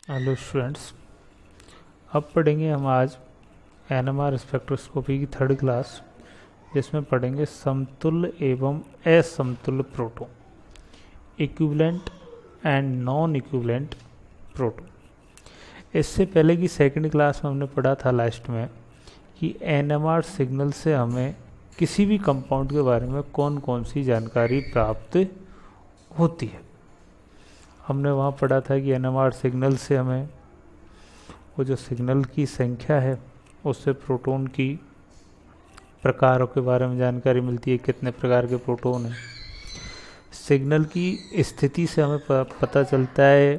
Hello students. अब पढ़ेंगे हम आज एनएमआर स्पेक्ट्रोस्कोपी की थर्ड क्लास, जिसमें पढ़ेंगे समतुल्य एवं असमतुल्य proton, equivalent and non equivalent proton. इससे पहले की सेकंड क्लास में हमने पढ़ा था लास्ट में कि एनएमआर सिग्नल से हमें किसी भी कंपाउंड के बारे में कौन कौन सी जानकारी प्राप्त होती है। हमने वहाँ पढ़ा था कि एनएमआर सिग्नल से हमें वो जो सिग्नल की संख्या है उससे प्रोटॉन की प्रकारों के बारे में जानकारी मिलती है, कितने प्रकार के प्रोटॉन हैं। सिग्नल की स्थिति से हमें पता चलता है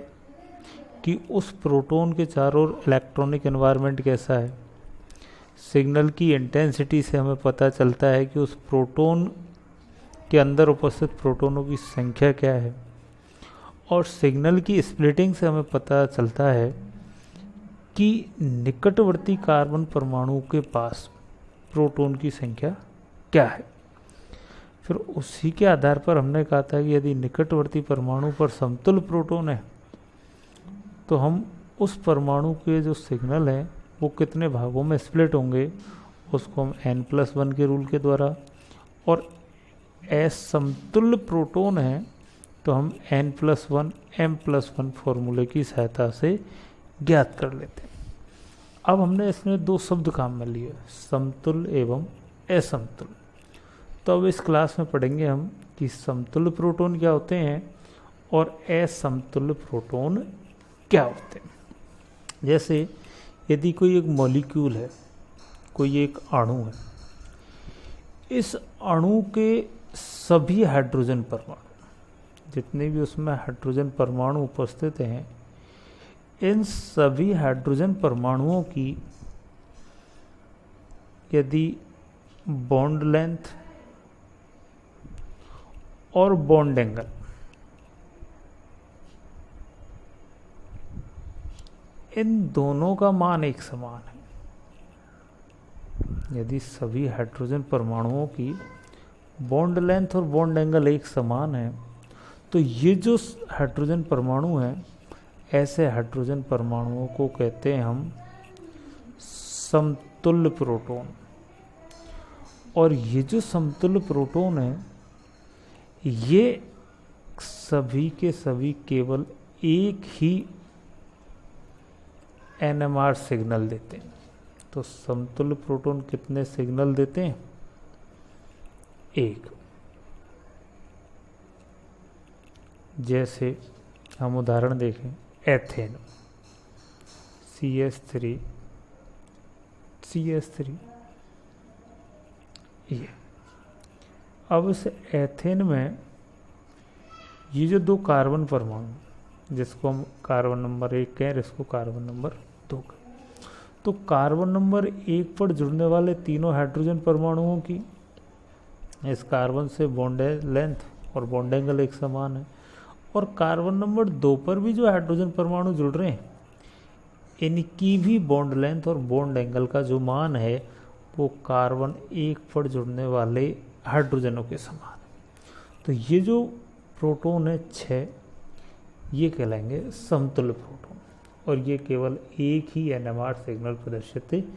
कि उस प्रोटॉन के चारों ओर इलेक्ट्रॉनिक एनवायरनमेंट कैसा है। सिग्नल की इंटेंसिटी से हमें पता चलता है कि उस प्रोटॉन के अंदर उपस्थित प्रोटॉनों की संख्या क्या है। और सिग्नल की स्प्लिटिंग से हमें पता चलता है कि निकटवर्ती कार्बन परमाणु के पास प्रोटॉन की संख्या क्या है। फिर उसी के आधार पर हमने कहा था कि यदि निकटवर्ती परमाणु पर समतुल्य प्रोटॉन है तो हम उस परमाणु के जो सिग्नल है वो कितने भागों में स्प्लिट होंगे, उसको हम n+1 के रूल के द्वारा, और असमतुल्य प्रोटॉन है तो हम n+1 m+1 फॉर्मूले की सहायता से ज्ञात कर लेते हैं। अब हमने इसमें दो शब्द काम में लिए, समतुल्य एवं असमतुल्य। तो अब इस क्लास में पढ़ेंगे हम कि समतुल्य प्रोटॉन क्या होते हैं और असमतुल्य प्रोटॉन क्या होते हैं। जैसे यदि कोई एक मॉलिक्यूल है, कोई एक अणु है, इस अणु के सभी हाइड्रोजन परमाणु, जितने भी उसमें हाइड्रोजन परमाणु उपस्थित हैं, इन सभी हाइड्रोजन परमाणुओं की यदि बॉन्ड लेंथ और बॉन्ड एंगल इन दोनों का मान एक समान है, यदि सभी हाइड्रोजन परमाणुओं की बॉन्ड लेंथ और बॉन्ड एंगल एक समान है, तो ये जो हाइड्रोजन परमाणु हैं, ऐसे हाइड्रोजन परमाणुओं को कहते हैं हम समतुल्य प्रोटॉन। और ये जो समतुल्य प्रोटॉन है, ये सभी के सभी केवल एक ही एनएमआर सिग्नल देते हैं। तो समतुल्य प्रोटॉन कितने सिग्नल देते हैं? एक। जैसे हम उदाहरण देखें, एथेन CH3 ये। अब इस एथेन में ये जो दो कार्बन परमाणु, जिसको हम कार्बन नंबर 1 कहें, इसको कार्बन नंबर 2 कहें, तो कार्बन नंबर 1 पर जुड़ने वाले तीनों हाइड्रोजन परमाणुओं की इस कार्बन से बॉन्ड लेंथ और बॉन्ड एंगल एक समान है। और कार्बन नंबर 2 पर भी जो हाइड्रोजन परमाणु जुड़ रहे हैं, इनकी भी बॉन्ड लेंथ और बॉन्ड एंगल का जो मान है वो कार्बन 1 पर जुड़ने वाले हाइड्रोजनों के समान है। तो ये जो प्रोटॉन है 6, ये कहलाएंगे समतुल्य प्रोटॉन, और ये केवल एक ही एनएमआर सिग्नल प्रदर्शित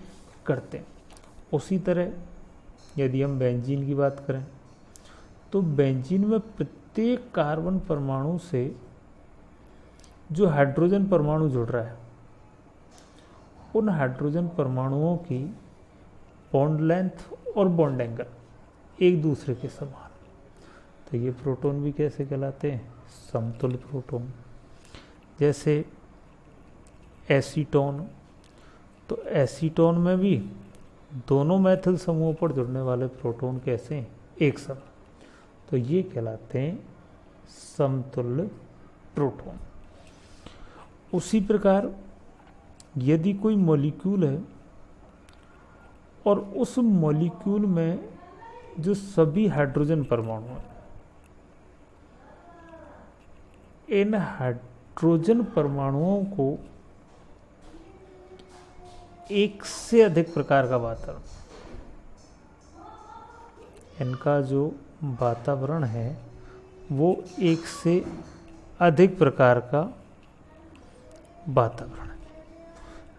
करते हैं। उसी तरह यदि हम बेंजीन की बात करें, तो बेंजीन में प्रत्येक कार्बन परमाणु से जो हाइड्रोजन परमाणु जुड़ रहा है, उन हाइड्रोजन परमाणुओं की बॉन्ड लेंथ और बॉन्ड एंगल एक दूसरे के समान। तो ये प्रोटॉन भी कैसे कहलाते हैं? समतुल्य प्रोटॉन। जैसे एसीटोन, तो एसीटोन में भी दोनों मैथिल समूहों पर जुड़ने वाले प्रोटॉन कैसे हैं? एक समान। तो ये कहलाते हैं समतुल्य प्रोटॉन। उसी प्रकार यदि कोई मॉलिक्यूल है और उस मॉलिक्यूल में जो सभी हाइड्रोजन परमाणु हैं, इन हाइड्रोजन परमाणुओं को एक से अधिक प्रकार का वातावरण, इनका जो वातावरण है वो एक से अधिक प्रकार का वातावरण है।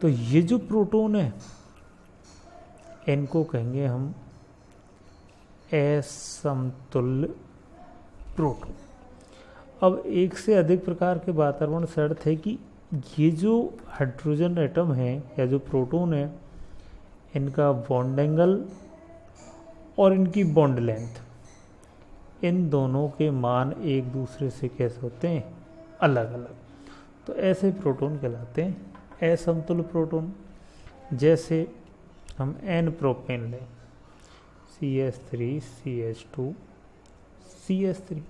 तो ये जो प्रोटॉन है इनको कहेंगे हम असमतुल्य प्रोटॉन। अब एक से अधिक प्रकार के वातावरण शर्त है कि ये जो हाइड्रोजन एटम है या जो प्रोटॉन है इनका बॉन्ड एंगल और इनकी बॉन्ड लेंथ, इन दोनों के मान एक दूसरे से कैसे होते हैं, अलग अलग। तो ऐसे प्रोटॉन कहलाते हैं असमतुल्य प्रोटॉन। जैसे हम N प्रोपेन लें, CH3 CH2 CH3।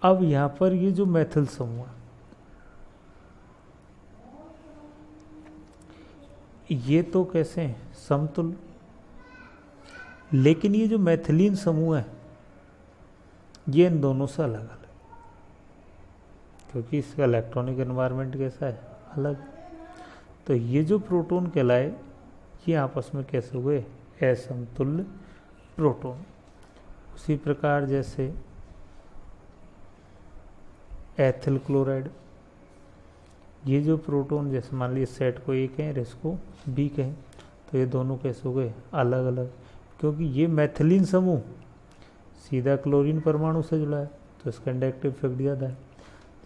अब यहाँ पर ये जो मैथिल समूह है ये तो कैसे हैं, समतुल्य। लेकिन ये जो मैथिलीन समूह है ये इन दोनों से अलग अलग, क्योंकि इसका इलेक्ट्रॉनिक एनवायरनमेंट कैसा है, अलग। तो ये जो प्रोटॉन कहलाए ये आपस में कैसे हुए, असमतुल्य प्रोटॉन। उसी प्रकार जैसे एथिल क्लोराइड, ये जो प्रोटॉन जैसे मान लीजिए सेट को ए कहें और इसको बी कहें, तो ये दोनों कैसे हो गए, अलग अलग। क्योंकि ये मैथिलीन समूह सीधा क्लोरीन परमाणु से जुड़ा है तो इसका इंडक्टिव इफेक्ट ज़्यादा है,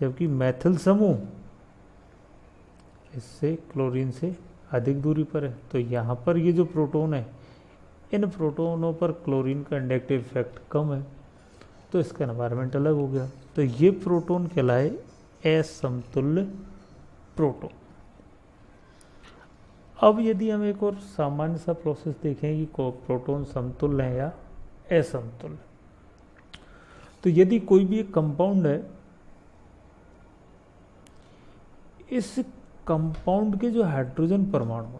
जबकि मैथिल समूह इससे क्लोरीन से अधिक दूरी पर है। तो यहाँ पर ये जो प्रोटॉन है इन प्रोटोनों पर क्लोरीन का इंडक्टिव इफेक्ट कम है, तो इसका एनवायरनमेंट अलग हो गया। तो ये प्रोटॉन कहलाए असमतुल्य प्रोटॉन। अब यदि हम एक और सामान्य सा प्रोसेस देखें कि प्रोटॉन समतुल्य है या असमतुल्य, तो यदि कोई भी एक कंपाउंड है, इस कंपाउंड के जो हाइड्रोजन परमाणु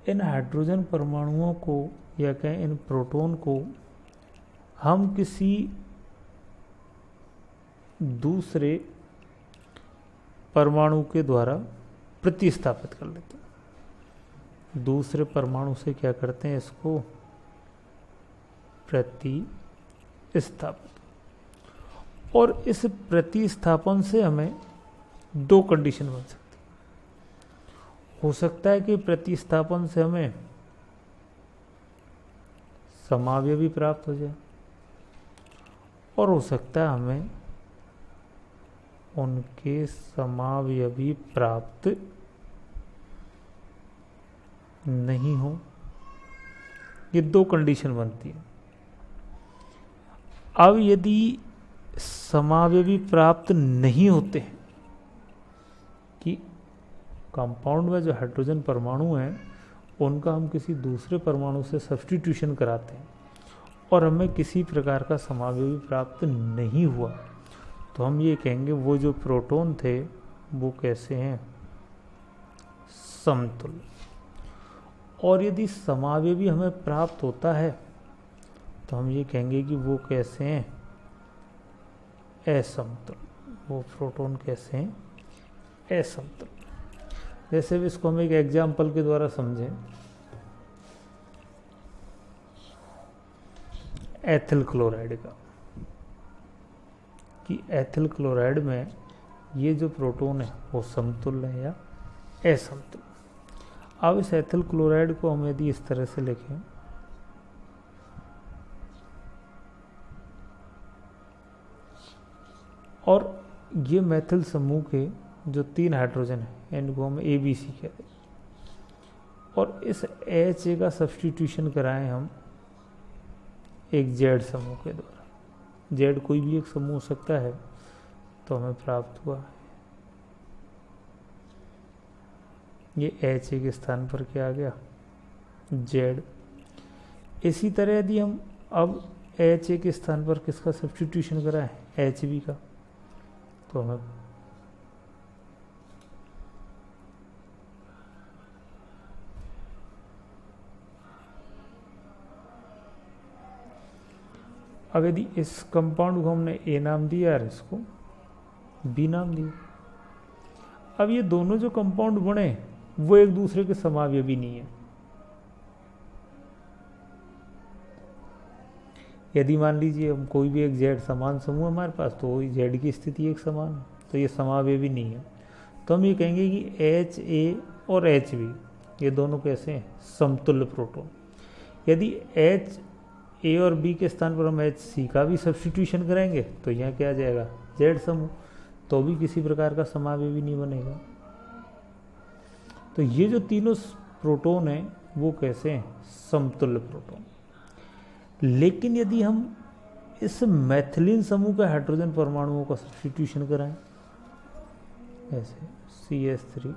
इन हाइड्रोजन परमाणुओं को या कहें इन प्रोटॉन को हम किसी दूसरे परमाणु के द्वारा प्रतिस्थापित कर लेते हैं। दूसरे परमाणु से क्या करते हैं, इसको प्रतिस्थापित। और इस प्रतिस्थापन से हमें दो कंडीशन बन सकती। हो सकता है कि प्रतिस्थापन से हमें समावयवी प्राप्त हो जाए, और हो सकता है हमें उनके समावयवी प्राप्त नहीं हो। ये दो कंडीशन बनती है। अब यदि समावयवी प्राप्त नहीं होते हैं कि कंपाउंड में जो हाइड्रोजन परमाणु हैं उनका हम किसी दूसरे परमाणु से सब्स्टिट्यूशन कराते हैं और हमें किसी प्रकार का समावयवी प्राप्त नहीं हुआ, तो हम ये कहेंगे वो जो प्रोटॉन थे वो कैसे हैं, समतुल्य। और यदि समावयवी हमें प्राप्त होता है तो हम ये कहेंगे कि वो कैसे हैं, असमतुल्य। वो प्रोटॉन कैसे हैं, असमतुल्य। जैसे भी इसको हम एक एग्जाम्पल के द्वारा समझें, एथिल क्लोराइड का, कि एथिल क्लोराइड में ये जो प्रोटॉन है वो समतुल्य है या असमतुल्य। अब इस एथिल क्लोराइड को हम यदि इस तरह से लिखें, और ये मैथिल समूह के जो 3 हाइड्रोजन है इनको हम ABC कहते हैं, और इस HA का सब्स्टिट्यूशन कराएं हम एक Z समूह के द्वारा। Z कोई भी एक समूह हो सकता है, तो हमें प्राप्त हुआ ये HA के स्थान पर क्या आ गया, Z। इसी तरह यदि हम अब HA के स्थान पर किसका सब्स्टिट्यूशन कराएं, HB का, तो हमें अब यदि इस कंपाउंड को हमने A नाम दिया और इसको B नाम दिया, अब ये दोनों जो कंपाउंड बने वो एक दूसरे के समावयवी नहीं है। यदि मान लीजिए हम कोई भी एक जेड समान समूह है हमारे पास, तो जेड की स्थिति एक समान है, तो ये समावेवी नहीं है। तो हम ये कहेंगे कि एच ए और एच बी ये दोनों कैसे हैं, समतुल्य प्रोटॉन। यदि एच ए और बी के स्थान पर हम एच सी का भी सब्स्टिट्यूशन करेंगे तो यहाँ क्या आ जाएगा, जेड समूह, तो भी किसी प्रकार का समावेवी नहीं बनेगा। तो ये जो तीनों प्रोटॉन हैं वो कैसे हैं, समतुल्य प्रोटॉन। लेकिन यदि हम इस मैथिलीन समूह के हाइड्रोजन परमाणुओं का सब्स्टिट्यूशन कराएं, ऐसे CH3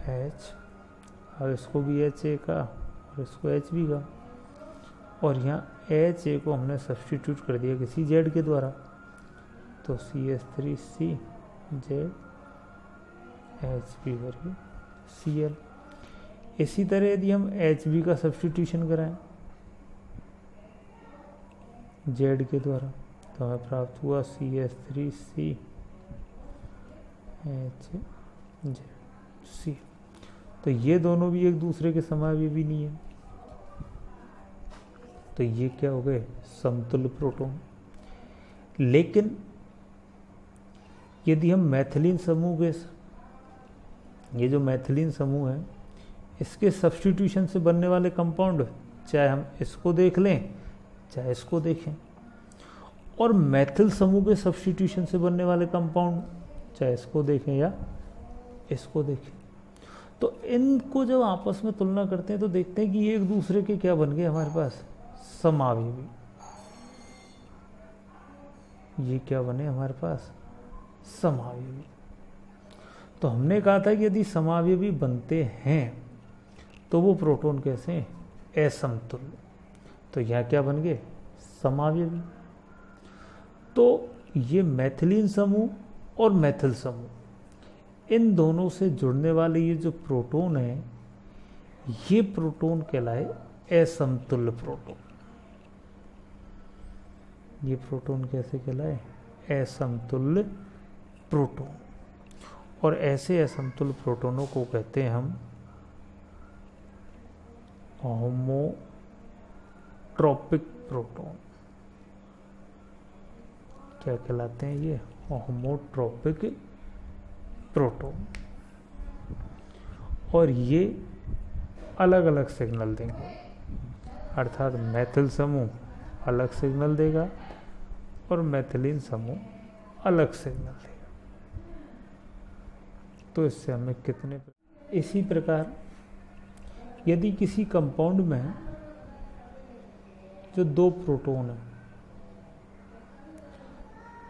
H, अब इसको भी HA का और इसको HB का, और यहाँ HA को हमने सब्स्टिट्यूट कर दिया किसी Z के द्वारा, तो CH3C Z HB करके Cl। इसी तरह यदि हम HB का सब्स्टिट्यूशन कराएं Z के द्वारा, तो हमें प्राप्त हुआ CH3C HZ। तो ये दोनों भी एक दूसरे के समावेवी नहीं है, तो ये क्या हो गए, समतुल्य प्रोटॉन। लेकिन यदि हम मैथिलीन समूह के, ये जो मैथिलीन समूह है इसके सब्स्टिट्यूशन से बनने वाले कंपाउंड, चाहे हम इसको देख लें चाहे इसको देखें, और मैथिल समूह के सब्स्टिट्यूशन से बनने वाले कंपाउंड, चाहे इसको देखें या इसको देखें, तो इनको जब आपस में तुलना करते हैं तो देखते हैं कि ये एक दूसरे के क्या बन गए हमारे पास, समावेवी। ये क्या बने हमारे पास, समावेवी। तो हमने कहा था कि यदि समावेवी बनते हैं तो वो प्रोटॉन कैसे हैं, असमतुल्य। तो यहाँ क्या बन गए, समावेवी। तो ये मैथिलीन समूह और मैथिल समूह, इन दोनों से जुड़ने वाले ये जो प्रोटॉन है, ये प्रोटॉन कहलाए असमतुल्य प्रोटॉन। ये प्रोटॉन कैसे कहलाए, असमतुल्य प्रोटॉन। और ऐसे असमतुल्य प्रोटॉनों को कहते हैं हम होमोट्रॉपिक प्रोटॉन। क्या कहलाते हैं ये, होमोट्रॉपिक प्रोटॉन। और ये अलग अलग सिग्नल देंगे, अर्थात मैथिल समूह अलग सिग्नल देगा और मैथिलीन समूह अलग सिग्नल देगा। तो इससे हमें कितने, इसी प्रकार यदि किसी कंपाउंड में जो दो प्रोटॉन है,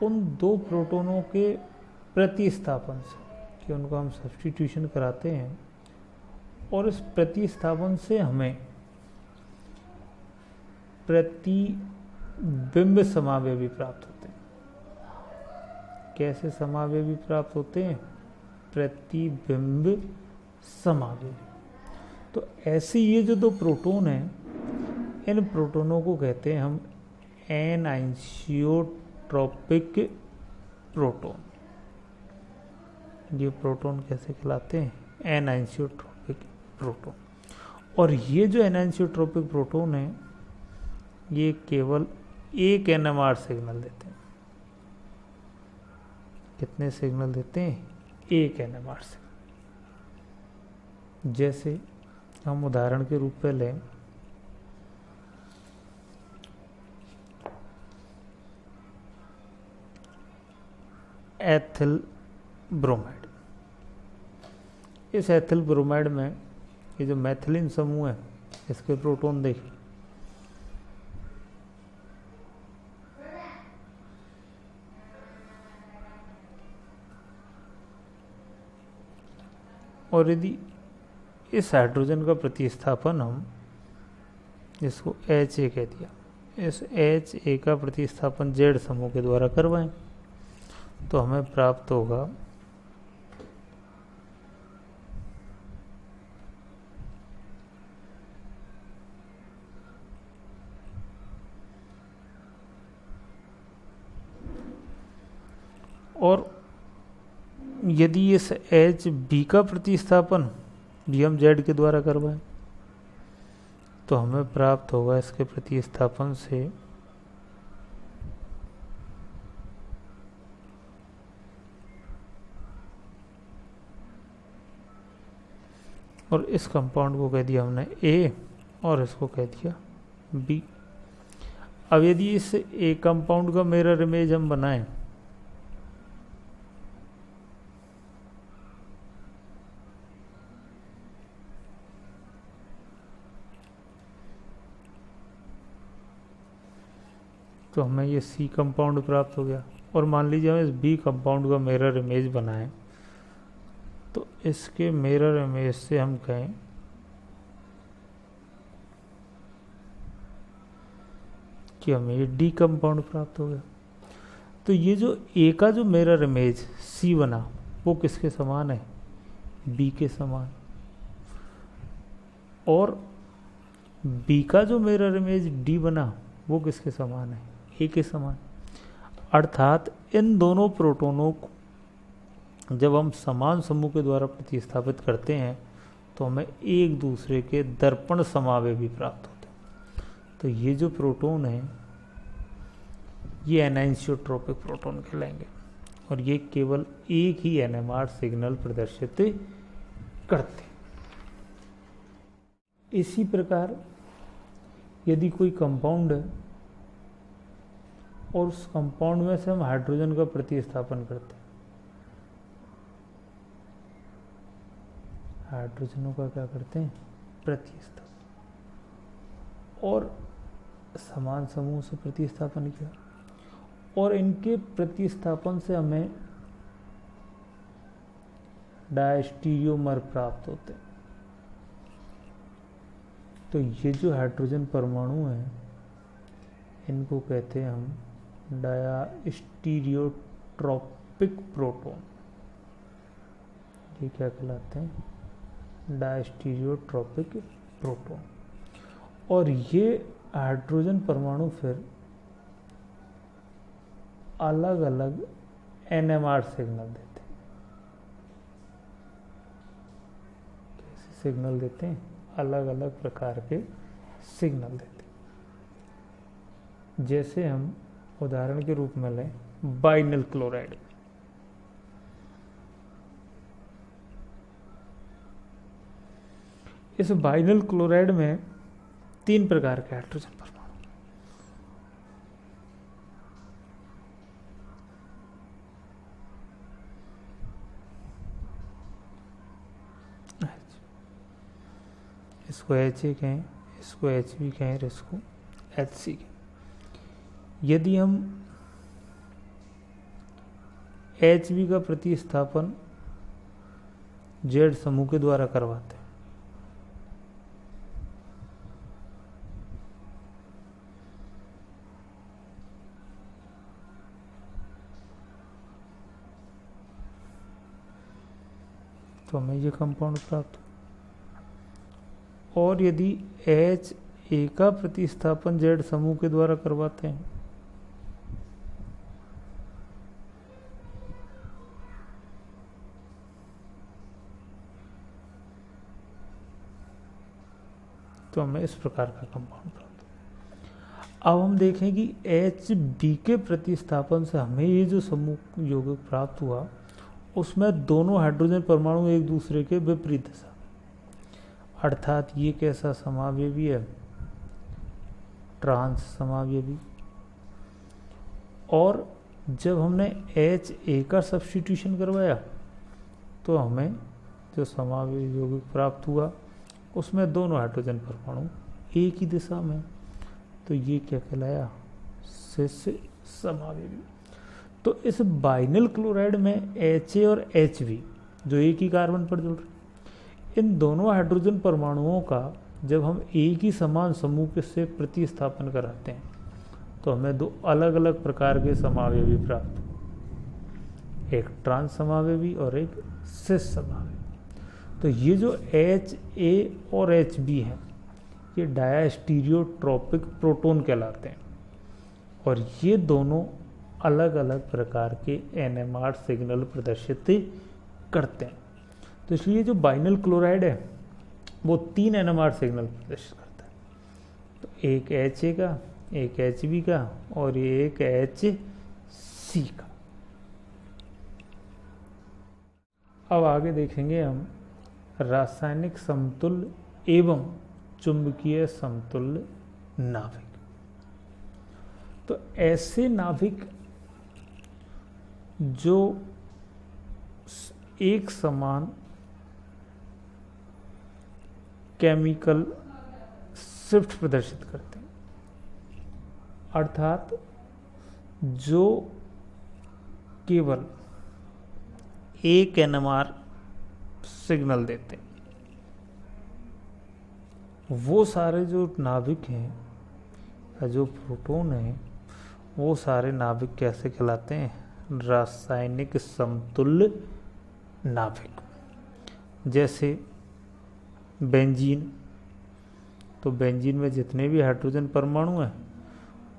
उन दो प्रोटॉनों के प्रतिस्थापन से, कि उनको हम सब्स्टिट्यूशन कराते हैं और इस प्रतिस्थापन से हमें प्रतिबिंब समावेवी प्राप्त होते हैं। कैसे समावेवी प्राप्त होते हैं, प्रतिबिंब समावेवी। तो ऐसे ये जो दो प्रोटॉन हैं, इन प्रोटॉनों को कहते हैं हम एनाइसोट्रॉपिक प्रोटॉन। ये प्रोटॉन कैसे कहलाते हैं, एनाइसोट्रॉपिक प्रोटॉन। और ये जो एनाइसोट्रॉपिक प्रोटॉन है, ये केवल एक NMR सिग्नल देते हैं। कितने सिग्नल देते हैं, एक NMR सिग्नल। जैसे हम उदाहरण के रूप में लें, एथिल ब्रोमाइड। इस एथिल ब्रोमाइड में ये जो मैथिलीन समूह है, इसके प्रोटॉन देखिए, और यदि इस हाइड्रोजन का प्रतिस्थापन हम, इसको HA कह दिया, इस HA का प्रतिस्थापन Z समूह के द्वारा करवाएं, तो हमें प्राप्त होगा और यदि इस HB का प्रतिस्थापन भी हम Z के द्वारा करवाएं, तो हमें प्राप्त होगा इसके प्रतिस्थापन से और इस कंपाउंड को कह दिया हमने ए और इसको कह दिया बी। अब यदि इस ए कंपाउंड का मिरर इमेज हम बनाएं तो हमें ये सी कंपाउंड प्राप्त हो गया। और मान लीजिए हम इस बी कंपाउंड का मिरर इमेज बनाएं तो इसके मिरर इमेज से हम कहें कि हमें ये डी कंपाउंड प्राप्त हो गया। तो ये जो ए का जो मिरर इमेज सी बना वो किसके समान है? बी के समान। और बी का जो मिरर इमेज डी बना वो किसके समान है? ए के समान। अर्थात इन दोनों प्रोटोनों को जब हम समान समूह के द्वारा प्रतिस्थापित करते हैं तो हमें एक दूसरे के दर्पण समावेवी प्राप्त होते हैं। तो ये जो प्रोटोन है ये एनाइंसोट्रोपिक प्रोटोन कहलाएंगे और ये केवल एक ही एनएमआर सिग्नल प्रदर्शित करते हैं। इसी प्रकार यदि कोई कंपाउंड है और उस कंपाउंड में से हम हाइड्रोजन का प्रतिस्थापन करते हैं, हाइड्रोजनों का क्या करते हैं? प्रतिस्थापन। और समान समूह से प्रतिस्थापन किया और इनके प्रतिस्थापन से हमें डायस्टीरियोमर प्राप्त होते हैं। तो ये जो हाइड्रोजन परमाणु हैं इनको कहते हैं हम डायस्टीरियोट्रोपिक प्रोटॉन। ये क्या कहलाते हैं? डायस्टीरियोट्रोपिक प्रोटॉन। और ये हाइड्रोजन परमाणु फिर अलग अलग एनएमआर सिग्नल देते हैं। कैसे सिग्नल देते हैं? अलग अलग प्रकार के सिग्नल देते हैं। जैसे हम उदाहरण के रूप में लें बाइनल क्लोराइड। इस बाइनल क्लोराइड में 3 प्रकार के हाइड्रोजन परमाणु। इसको HA कहें, इसको HB कहें और इसको HC कहें। यदि हम HB का प्रतिस्थापन Z समूह के द्वारा करवाते हैं तो हमें ये कंपाउंड प्राप्त। और यदि HA का प्रतिस्थापन Z समूह के द्वारा करवाते हैं तो हमें इस प्रकार का कंपाउंड प्राप्त। अब हम देखें कि HB के प्रतिस्थापन से हमें ये जो समूह यौगिक प्राप्त हुआ उसमें दोनों हाइड्रोजन परमाणु एक दूसरे के विपरीत दिशा। अर्थात ये कैसा समावयवी है? ट्रांस समावयवी। और जब हमने HA का सब्स्टिट्यूशन करवाया तो हमें जो समावयवी यौगिक प्राप्त हुआ उसमें दोनों हाइड्रोजन परमाणु एक ही दिशा में। तो ये क्या कहलाया? सिस समावयवी। तो इस बाइनल क्लोराइड में HA और HB जो एक ही कार्बन पर जुड़ रहे, इन दोनों हाइड्रोजन परमाणुओं का जब हम एक ही समान समूह से प्रतिस्थापन कराते हैं तो हमें 2 अलग अलग प्रकार के समावयवी प्राप्त हो, एक ट्रांस समावयवी और एक सिस समावयवी। तो ये जो HA और HB हैं ये डायस्टीरियोट्रोपिक प्रोटॉन कहलाते हैं और ये दोनों अलग अलग प्रकार के एनएमआर सिग्नल प्रदर्शित करते हैं। तो इसलिए जो बाइनल क्लोराइड है वो 3 एनएमआर सिग्नल प्रदर्शित करता है। एक HA का, एक HB का और ये एक HC का। अब आगे देखेंगे हम रासायनिक समतुल्य एवं चुंबकीय समतुल्य नाभिक। तो ऐसे नाभिक जो एक समान केमिकल शिफ्ट प्रदर्शित करते हैं, अर्थात जो केवल एक NMR सिग्नल देते हैं, वो सारे जो नाभिक हैं या जो प्रोटॉन हैं, वो सारे नाभिक कैसे कहलाते हैं? रासायनिक समतुल्य नाभिक। जैसे बेंजीन, तो बेंजीन में जितने भी हाइड्रोजन परमाणु हैं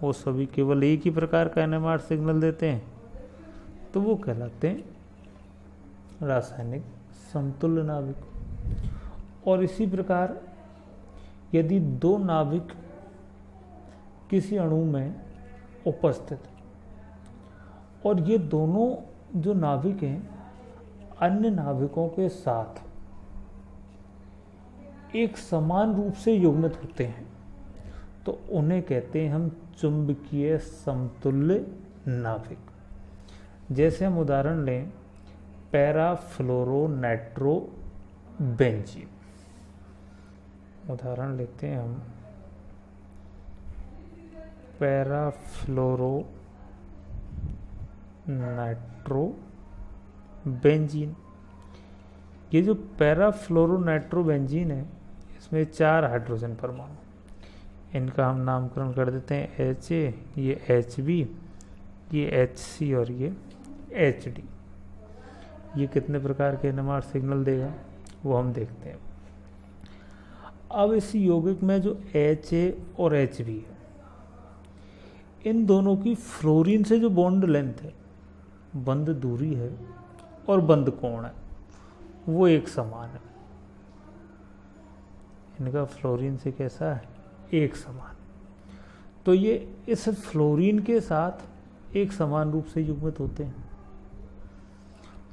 वो सभी केवल एक ही प्रकार का NMR सिग्नल देते हैं, तो वो कहलाते हैं रासायनिक समतुल्य नाभिक। और इसी प्रकार यदि दो नाभिक किसी अणु में उपस्थित और ये दोनों जो नाभिक हैं अन्य नाभिकों के साथ एक समान रूप से युग्मित होते हैं, तो उन्हें कहते हैं हम चुंबकीय समतुल्य नाभिक। जैसे हम उदाहरण लें पैराफ्लोरोनाइट्रोबेंजीन। उदाहरण लेते हैं हम पैराफ्लोरोनाइट्रोबेंजीन। ये जो पैराफ्लोरोनाइट्रोबेंजीन है, इसमें 4 हाइड्रोजन परमाणु, इनका हम नामकरण कर देते हैं HA, ये HB, ये HC और ये HD। ये कितने प्रकार के NMR सिग्नल देगा वो हम देखते हैं। अब इस यौगिक में जो HA और HB है, इन दोनों की फ्लोरीन से जो बॉन्ड लेंथ है, बंध दूरी है और बंध कोण है, वो एक समान है। इनका फ्लोरीन से कैसा है? एक समान। तो ये इस फ्लोरीन के साथ एक समान रूप से युग्मित होते हैं।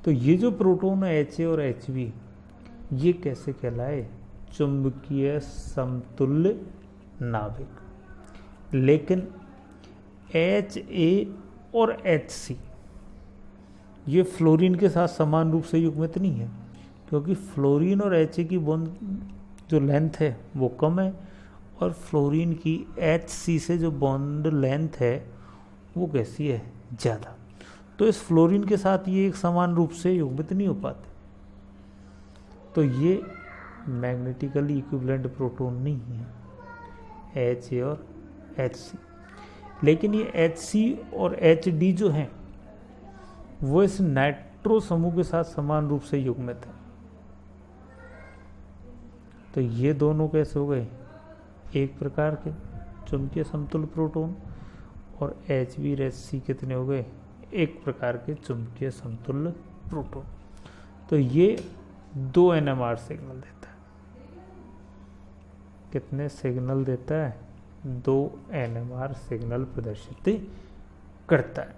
तो ये जो प्रोटॉन है HA और HB, ये कैसे कहलाए? चुंबकीय समतुल्य नाभिक। लेकिन HA और HC ये फ्लोरीन के साथ समान रूप से युग्मित नहीं है, क्योंकि फ्लोरीन और HA की बॉन्ड जो लेंथ है वो कम है और फ्लोरीन की HC से जो बॉन्ड लेंथ है वो कैसी है? ज़्यादा। तो इस फ्लोरीन के साथ ये एक समान रूप से युग्मित नहीं हो पाते, तो ये मैग्नेटिकली इक्विवेलेंट प्रोटॉन नहीं है HA और HC। लेकिन ये HC और HD जो हैं वो इस नाइट्रो समूह के साथ समान रूप से युग्मित है। तो ये दोनों कैसे हो गए? एक प्रकार के चुंबकीय समतुल्य प्रोटॉन। और HB और HC कितने हो गए? एक प्रकार के चुंबकीय समतुल्य प्रोटॉन। तो ये 2 NMR सिग्नल देता है। कितने सिग्नल देता है? 2 NMR सिग्नल प्रदर्शित करता है।